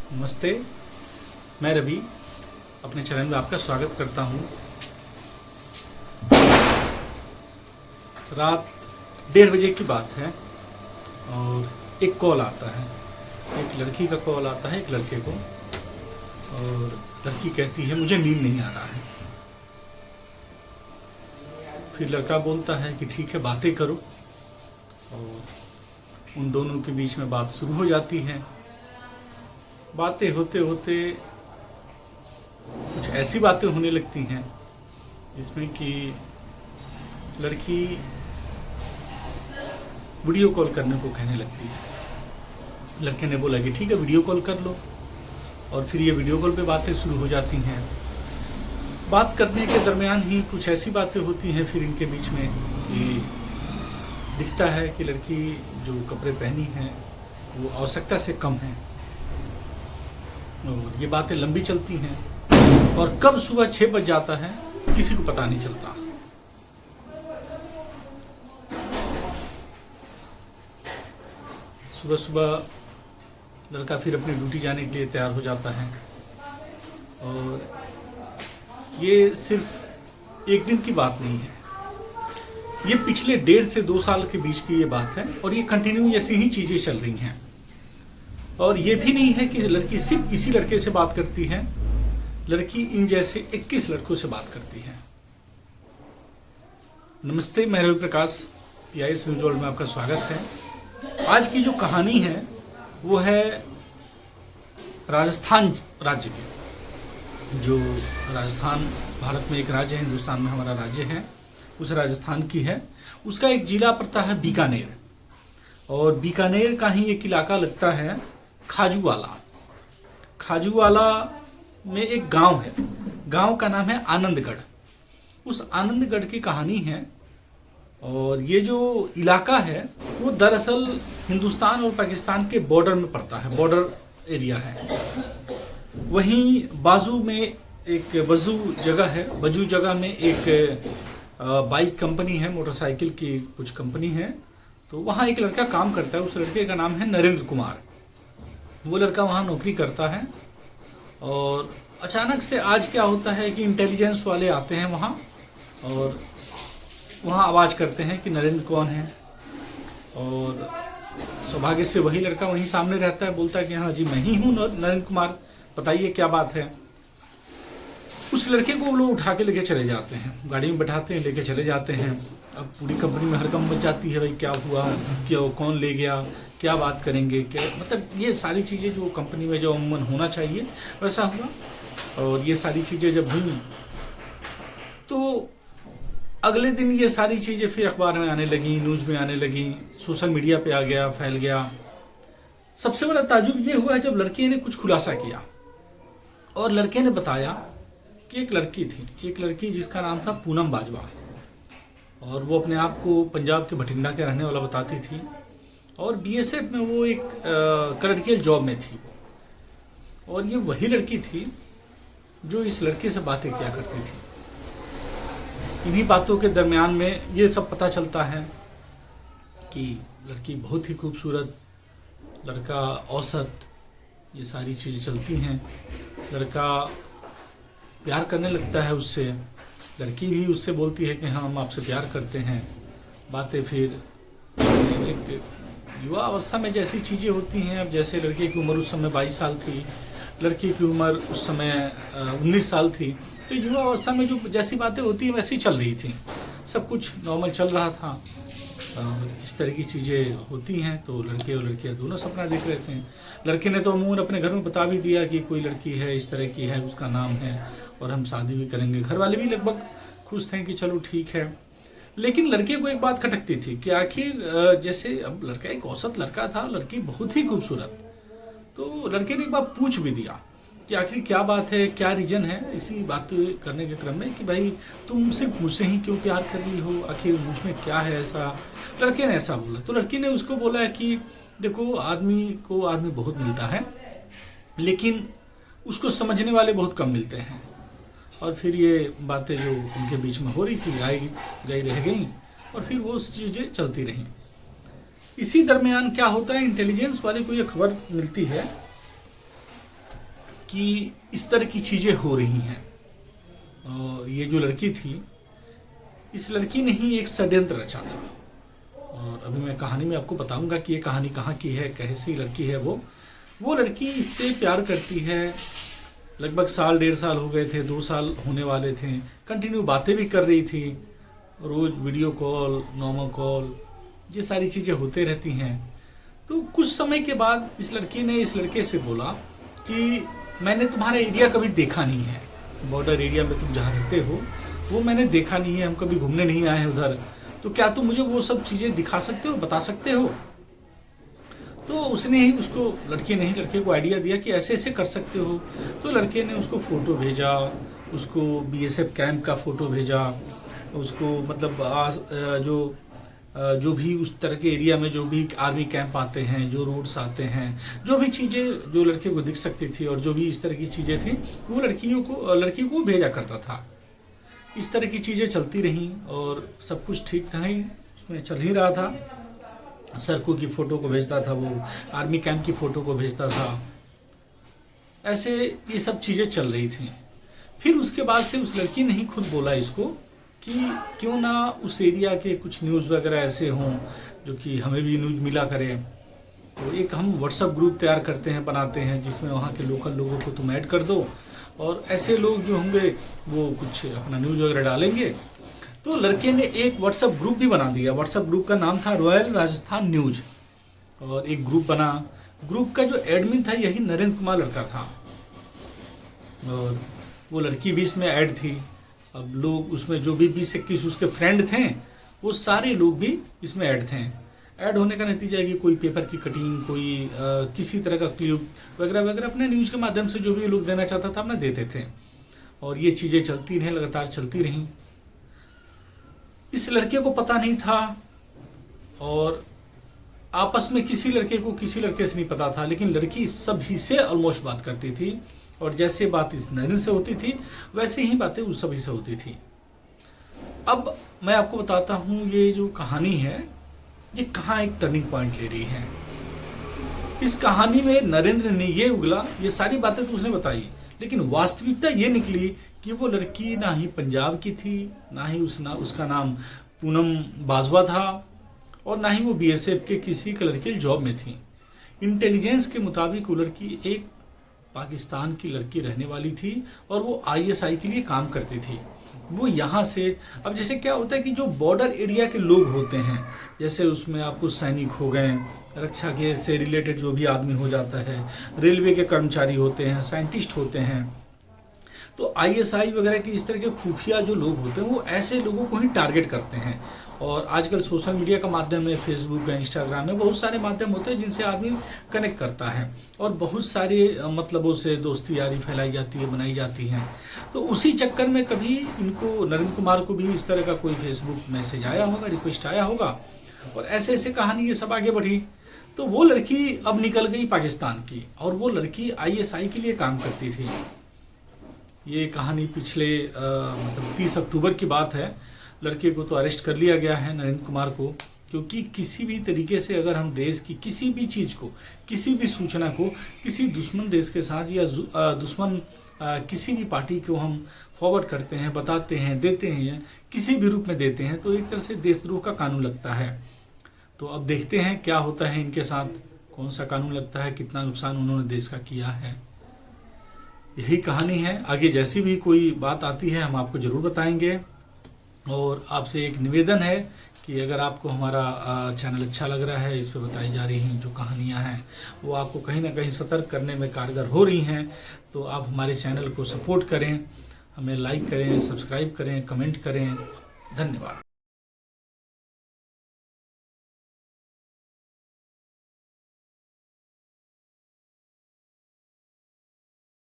नमस्ते, मैं रवि अपने चैनल में आपका स्वागत करता हूँ। रात 1:30 बजे की बात है और एक कॉल आता है। एक लड़की का कॉल आता है एक लड़के को, और लड़की कहती है मुझे नींद नहीं आ रहा है। फिर लड़का बोलता है कि ठीक है, बातें करो, और उन दोनों के बीच में बात शुरू हो जाती है। बातें होते होते कुछ ऐसी बातें होने लगती हैं जिसमें कि लड़की वीडियो कॉल करने को कहने लगती है। लड़के ने बोला कि ठीक है, वीडियो कॉल कर लो, और फिर ये वीडियो कॉल पे बातें शुरू हो जाती हैं। बात करने के दरमियान ही कुछ ऐसी बातें होती हैं फिर इनके बीच में कि दिखता है कि लड़की जो कपड़े पहनी है वो आवश्यकता से कम है, और ये बातें लंबी चलती हैं, और कब सुबह 6 बज जाता है किसी को पता नहीं चलता। सुबह सुबह लड़का फिर अपनी ड्यूटी जाने के लिए तैयार हो जाता है, और ये सिर्फ एक दिन की बात नहीं है, ये पिछले 1.5 से 2 साल के बीच की ये बात है, और ये कंटिन्यू ऐसी ही चीज़ें चल रही हैं। और ये भी नहीं है कि लड़की सिर्फ इसी लड़के से बात करती है, लड़की इन जैसे 21 लड़कों से बात करती है। नमस्ते, मैं Ravi Prakash, PIS news world में आपका स्वागत है। आज की जो कहानी है वो है राजस्थान राज्य की। जो राजस्थान भारत में एक राज्य है, हिंदुस्तान में हमारा राज्य है, उस राजस्थान की है। उसका एक जिला पड़ता है बीकानेर, और बीकानेर का ही एक इलाका लगता है खाजूवाला। खाजूवाला में एक गांव है, गांव का नाम है आनंदगढ़। उस आनंदगढ़ की कहानी है, और ये जो इलाका है वो दरअसल हिंदुस्तान और पाकिस्तान के बॉर्डर में पड़ता है, बॉर्डर एरिया है। वहीं बाजू में एक बजू जगह में एक बाइक कंपनी है, मोटरसाइकिल की कुछ कंपनी है, तो वहाँ एक लड़का काम करता है। उस लड़के का नाम है नरेंद्र कुमार। वो लड़का वहाँ नौकरी करता है, और अचानक से आज क्या होता है कि इंटेलिजेंस वाले आते हैं वहाँ, और वहाँ आवाज़ करते हैं कि नरेंद्र कौन है, और सौभाग्य से वही लड़का वहीं सामने रहता है। बोलता है कि हाँ जी, मैं ही हूँ नरेंद्र कुमार, बताइए क्या बात है। उस लड़के को वो लोग उठा के लेके चले जाते हैं, गाड़ी में बैठाते हैं, लेके चले जाते हैं। अब पूरी कंपनी में हड़कंप मच जाती है, भाई क्या हुआ, क्या कौन ले गया, क्या बात करेंगे, क्या मतलब ये सारी चीज़ें जो कंपनी में जो अमूमन होना चाहिए वैसा हुआ। और ये सारी चीज़ें जब हुई तो अगले दिन ये सारी चीज़ें फिर अखबार में आने लगी, न्यूज़ में आने लगी, सोशल मीडिया पे आ गया, फैल गया। सबसे बड़ा ताज्जुब ये हुआ जब लड़के ने कुछ खुलासा किया, और लड़के ने बताया कि एक लड़की थी, एक लड़की जिसका नाम था पूनम बाजवा, और वो अपने आप को पंजाब के भटिंडा के रहने वाला बताती थी, और BSF में वो एक क्लर्कियल जॉब में थी वो। और ये वही लड़की थी जो इस लड़के से बातें किया करती थी। इन्हीं बातों के दरमियान में ये सब पता चलता है कि लड़की बहुत ही खूबसूरत, लड़का औसत, ये सारी चीज़ें चलती हैं। लड़का प्यार करने लगता है उससे, लड़की भी उससे बोलती है कि हाँ हम आपसे प्यार करते हैं। बातें फिर एक युवा अवस्था में जैसी चीज़ें होती हैं, अब जैसे लड़के की उम्र उस समय 22 साल थी, लड़की की उम्र उस समय 19 साल थी, तो युवा अवस्था में जो जैसी बातें होती हैं वैसी चल रही थी, सब कुछ नॉर्मल चल रहा था। और इस तरह की चीज़ें होती हैं, तो लड़के और लड़कियाँ दोनों सपना देख रहे थे। लड़के ने तो अमूमन अपने घर में बता भी दिया कि कोई लड़की है, इस तरह की है, उसका नाम है, और हम शादी भी करेंगे। घर वाले भी लगभग खुश थे कि चलो ठीक है। लेकिन लड़के को एक बात खटकती थी कि आखिर जैसे अब लड़का एक औसत लड़का था, लड़की बहुत ही खूबसूरत, तो लड़के ने एक बार पूछ भी दिया कि आखिर क्या बात है, क्या रीज़न है। इसी बात करने के क्रम में कि भाई तुम सिर्फ मुझसे ही क्यों प्यार कर रही हो, आखिर मुझ में क्या है ऐसा। लड़के ने ऐसा बोला, तो लड़की ने उसको बोला है कि देखो, आदमी को आदमी बहुत मिलता है, लेकिन उसको समझने वाले बहुत कम मिलते हैं। और फिर ये बातें जो उनके बीच में हो रही थी गई रह गई, और फिर वो चीज़ें चलती रहीं। इसी दरमियान क्या होता है, इंटेलिजेंस वाले को ये खबर मिलती है कि इस तरह की चीज़ें हो रही हैं। और ये जो लड़की थी, इस लड़की ने ही एक षड्यंत्र रचा था। और अभी मैं कहानी में आपको बताऊंगा कि ये कहानी कहाँ की है, कैसी लड़की है वो लड़की इससे प्यार करती है। लगभग साल 1.5 साल हो गए थे, 2 साल होने वाले थे। कंटिन्यू बातें भी कर रही थी, रोज़ वीडियो कॉल, नॉर्मल कॉल, ये सारी चीज़ें होते रहती हैं। तो कुछ समय के बाद इस लड़की ने इस लड़के से बोला कि मैंने तुम्हारा एरिया कभी देखा नहीं है, बॉर्डर एरिया में तुम जहाँ रहते हो वो मैंने देखा नहीं है, हम कभी घूमने नहीं आए हैं उधर, तो क्या तुम मुझे वो सब चीज़ें दिखा सकते हो, बता सकते हो? तो उसने ही उसको लड़के को आइडिया दिया कि ऐसे ऐसे कर सकते हो। तो लड़के ने उसको फ़ोटो भेजा, उसको बीएसएफ कैंप का फ़ोटो भेजा, उसको मतलब जो भी उस तरह के एरिया में जो भी आर्मी कैंप आते हैं, जो रोड्स आते हैं, जो भी चीज़ें जो लड़के को दिख सकती थी और जो भी इस तरह की चीज़ें थी वो लड़की को भेजा करता था। इस तरह की चीज़ें चलती रहीं और सब कुछ ठीक था ही, उसमें चल ही रहा था। सड़कों की फ़ोटो को भेजता था, वो आर्मी कैंप की फ़ोटो को भेजता था, ऐसे ये सब चीज़ें चल रही थी। फिर उसके बाद से उस लड़की ने ही खुद बोला इसको कि क्यों ना उस एरिया के कुछ न्यूज़ वगैरह ऐसे हों जो कि हमें भी न्यूज़ मिला करें। तो एक हम व्हाट्सएप ग्रुप तैयार करते हैं, बनाते हैं, जिसमें वहाँ के लोकल लोगों को तुम ऐड कर दो और ऐसे लोग जो होंगे वो कुछ अपना न्यूज़ वगैरह डालेंगे। तो लड़के ने एक व्हाट्सएप ग्रुप भी बना दिया। व्हाट्सएप ग्रुप का नाम था रॉयल राजस्थान न्यूज़, और एक ग्रुप बना। ग्रुप का जो एडमिन था यही नरेंद्र कुमार लड़का था, और वो लड़की भी इसमें ऐड थी। अब लोग उसमें जो भी 20-21 उसके फ्रेंड थे वो सारे लोग भी इसमें ऐड थे। ऐड होने का नतीजा है कि कोई पेपर की कटिंग, कोई किसी तरह का क्लिप वगैरह वगैरह अपने न्यूज़ के माध्यम से जो भी लोग देना चाहता था अपना देते थे, और ये चीज़ें चलती रहीं, लगातार चलती रहीं। इस लड़के को पता नहीं था और आपस में किसी लड़के से नहीं पता था, लेकिन लड़की सभी से ऑलमोस्ट बात करती थी, और जैसे बात इस नरेंद्र से होती थी वैसे ही बातें उस सभी से होती थी। अब मैं आपको बताता हूँ ये जो कहानी है ये कहाँ एक टर्निंग पॉइंट ले रही है। इस कहानी में नरेंद्र ने ये उगला, ये सारी बातें तो उसने बताई, लेकिन वास्तविकता ये निकली कि वो लड़की ना ही पंजाब की थी, ना ही उसका नाम पूनम बाजवा था, और ना ही वो बीएसएफ के किसी क्लर्कियल जॉब में थी। इंटेलिजेंस के मुताबिक वो लड़की एक पाकिस्तान की लड़की रहने वाली थी और वो आईएसआई के लिए काम करती थी। वो यहाँ से, अब जैसे क्या होता है कि जो बॉर्डर एरिया के लोग होते हैं, जैसे उसमें आपको सैनिक हो गए, रक्षा के से रिलेटेड जो भी आदमी हो जाता है, रेलवे के कर्मचारी होते हैं, साइंटिस्ट होते हैं, तो आईएसआई वगैरह के इस तरह के खुफिया जो लोग होते हैं वो ऐसे लोगों को ही टारगेट करते हैं। और आजकल सोशल मीडिया का माध्यम है, फेसबुक है, इंस्टाग्राम है, बहुत सारे माध्यम होते हैं जिनसे आदमी कनेक्ट करता है, और बहुत सारे मतलबों से दोस्ती यारी फैलाई जाती है, बनाई जाती है। तो उसी चक्कर में कभी इनको नरेंद्र कुमार को भी इस तरह का कोई फेसबुक मैसेज आया होगा, रिक्वेस्ट आया होगा, और ऐसे ऐसे कहानी ये सब आगे बढ़ी। तो वो लड़की अब निकल गई पाकिस्तान की, और वो लड़की आईएसआई के लिए काम करती थी। ये कहानी पिछले मतलब 30 अक्टूबर की बात है। लड़के को तो अरेस्ट कर लिया गया है, नरेंद्र कुमार को, क्योंकि किसी भी तरीके से अगर हम देश की किसी भी चीज़ को, किसी भी सूचना को किसी दुश्मन देश के साथ या दुश्मन किसी भी पार्टी को हम फॉरवर्ड करते हैं, बताते हैं, देते हैं, किसी भी रूप में देते हैं, तो एक तरह से देशद्रोह का कानून लगता है। तो अब देखते हैं क्या होता है इनके साथ, कौन सा कानून लगता है, कितना नुकसान उन्होंने देश का किया है। यही कहानी है। आगे जैसी भी कोई बात आती है हम आपको ज़रूर बताएंगे। और आपसे एक निवेदन है कि अगर आपको हमारा चैनल अच्छा लग रहा है, इस पर बताई जा रही हैं जो कहानियां हैं वो आपको कहीं ना कहीं सतर्क करने में कारगर हो रही हैं, तो आप हमारे चैनल को सपोर्ट करें, हमें लाइक करें, सब्सक्राइब करें, कमेंट करें। धन्यवाद।